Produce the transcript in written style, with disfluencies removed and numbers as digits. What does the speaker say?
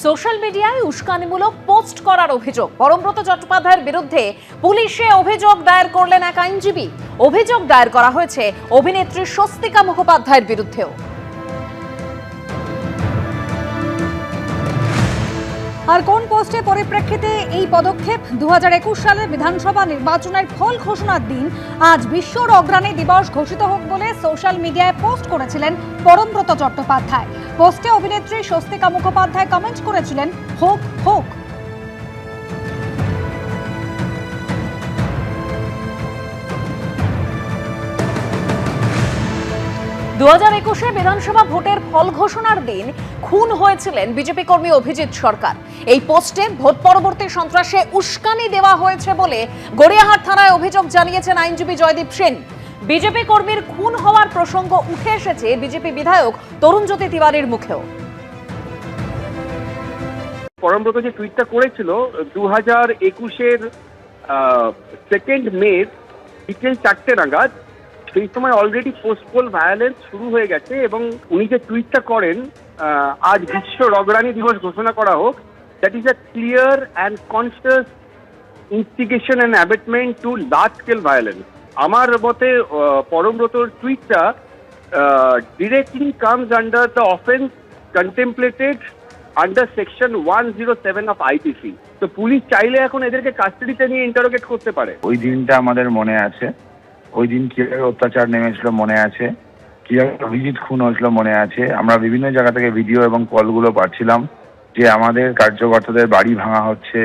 Social মিডিয়ায় উস্কানিমূলক post করার অভিযোগ। পরমব্রত চট্টোপাধ্যায়ের বিরুদ্ধে পুলিশে অভিযোগ দায়ের করলেন এক আইনজীবী। অভিযোগ দায়ের করা হয়েছে অভিনেত্রী স্বস্তিকা মুখোপাধ্যায়ের বিরুদ্ধেও। আর কোন পোস্টের পরিপ্রেক্ষিতে এই পদক্ষেপ? 2021 সালের বিধানসভা নির্বাচনের ফল ঘোষণার দিন আজ বিশ্বর অগ্রণী দিবস ঘোষিত হোক বলে সোশ্যাল মিডিয়ায় পোস্ট করেছিলেন পরমব্রত চট্টোপাধ্যায়। পোস্টে অভিনেত্রী স্বস্তিকা মুখোপাধ্যায় কমেন্ট করেছিলেন, হোক হোক। দু 2021 বিধানসভা ভোটের ফল ঘোষণার দিন খুন হয়েছিলেন বিজেপি কর্মী অভিজিৎ সরকার। এই পোস্টে ভোট পরবর্তী সন্ত্রাসে উস্কানি দেওয়া হয়েছে বলে গড়িয়াহাট থানায় অভিযোগ জানিয়েছেন আইনজীবী জয়দীপ সেন। বিজেপি কর্মীর খুন হওয়ার প্রসঙ্গ উঠে এসেছে বিজেপি বিধায়ক তরুণজ্যোতি তিওয়ারির মুখেও। পরমব্রত যে টুইটটা করেছিল 2021-এর 2 মে বিকেল 4টে নাগাদ, সেই সময় অলরেডি পোস্টপোল ভায়োলেন্স শুরু হয়ে গেছে এবং উনি যে টুইটটা করেন আজ বিশ্ব অগ্রণী দিবস ঘোষণা করা হোক, that is a clear and conscious instigation and abetment to large scale violence. আমার মতে পরমব্রতর টুইটটা directly comes under the offence contemplated under section 107 of IPC. তো পুলিশ চাইলে এখন এদেরকে কাস্টাডিতে নিয়ে ইন্টারোগেট করতে পারে। ওই দিনটা আমাদের মনে আছে, ওই দিন কিভাবে অত্যাচার নেমেছিল মনে আছে, কিভাবে অভিজিৎ খুন হয়েছিল মনে আছে। আমরা বিভিন্ন জায়গা থেকে ভিডিও এবং কলগুলো পাচ্ছিলাম যে আমাদের কার্যকর্তাদের বাড়ি ভাঙা হচ্ছে।